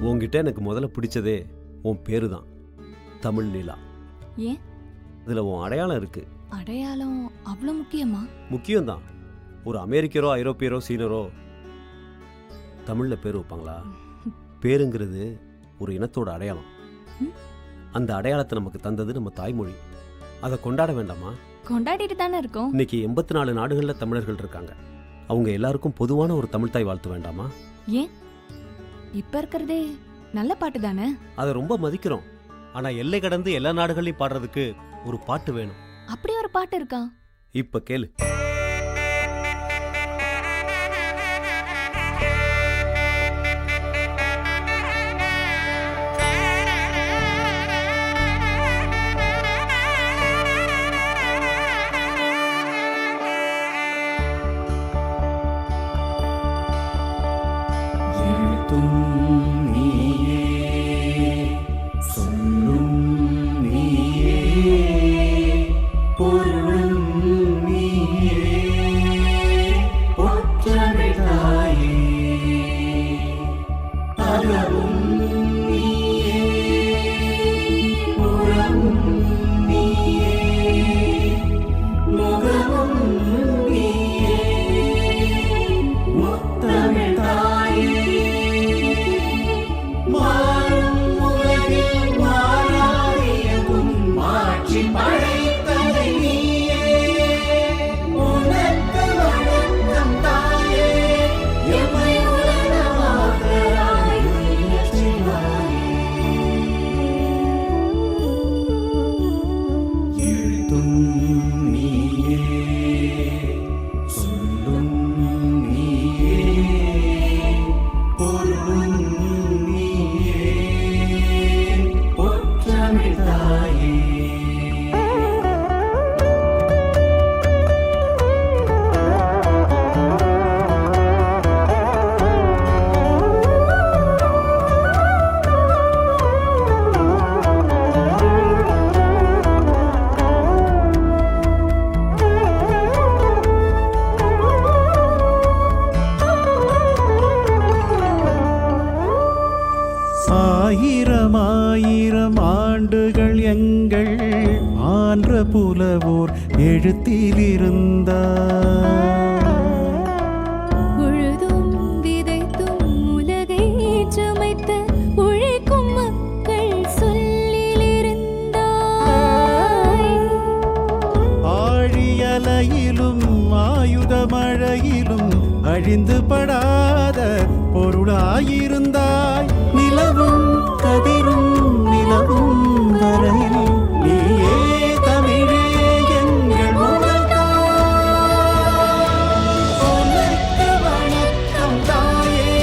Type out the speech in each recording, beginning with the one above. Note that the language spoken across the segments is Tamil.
உன்கிட்ட எனக்கு முதல்ல பிடிச்சதே உன் பேரு தான், தமிழ் நிலா. ஏன்? இதுல உன் அடையாளம் இருக்கு. அடையாளம் அவ்வளவு முக்கியமா? முக்கியம்தான். ஒரு அமெரிக்கரோ ஐரோப்பியரோ சீனரோ தமிழ்ல பேர் வைப்பாங்களா? பேருங்கிறது ஒரு இனத்தோட அடையாளம். அந்த அடையாளத்தை நமக்கு தந்தது நம்ம தாய்மொழி. அதை கொண்டாட வேண்டாமா? கொண்டாடிட்டு தானே இருக்கோம். இன்னைக்கு 84 நாடுகளில் தமிழர்கள் இருக்காங்க. அவங்க எல்லாருக்கும் பொதுவான ஒரு தமிழ் தாய் வாழ்த்து வேண்டாமா? ஏன்? இப்ப இருக்கிறதே நல்ல பாட்டு தானே. அதை ரொம்ப மதிக்கிறோம். ஆனா எல்லை கடந்து எல்லா நாடுகளையும் பாடுறதுக்கு ஒரு பாட்டு வேணும். அப்படி ஒரு பாட்டு இருக்கா? இப்ப கேளு. ஆயிரம் ஆண்டுகள் எங்கள் ஆன்ற புலவோர் எழுத்திலிருந்தார். உழுதும் விதைத்தும் உலகை சுமைத்த உழைக்கும் மக்கள் சொல்லிலிருந்தாய். ஆழியலையிலும் ஆயுத மழையிலும் அழிந்து படாத பொருளாயிருந்தாய். நிலவும் கதிரும் நிலவும் வரையில் நீயே தமிழே எங்கள் முதல் தாய். வணக்கம் தாயே,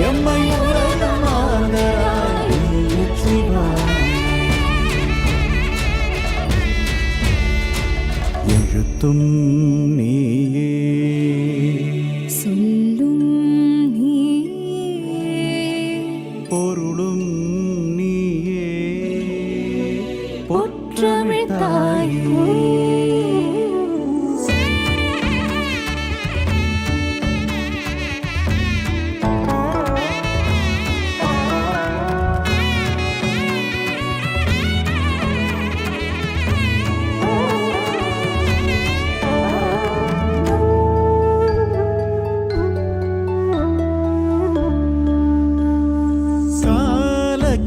எம்மை உலகமானாய் ஏற்றினாய். எழுத்தும் நீயே, சொல்லும் பொருளும் நீயே, பொற்றமிழ் தாயே.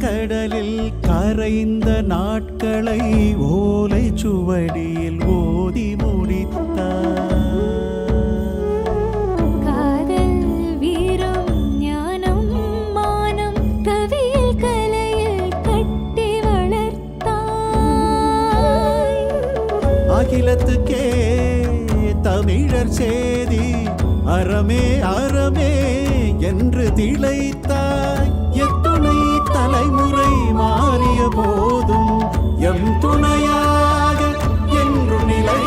கடலில் கரைந்த நாட்களை ஓலை சுவடியில் ஓதி முடித்தார். காதல் வீரம் ஞானம் மானம் கவியில் கலையில் கட்டி வளர்த்தாய். அகிலத்துக்கே தமிழர் சேதி அறமே அறமே என்று திளைத்தாய். எத்துணை தலைமுறை மாறிய போதும் எம் துணையாக என்று நிலை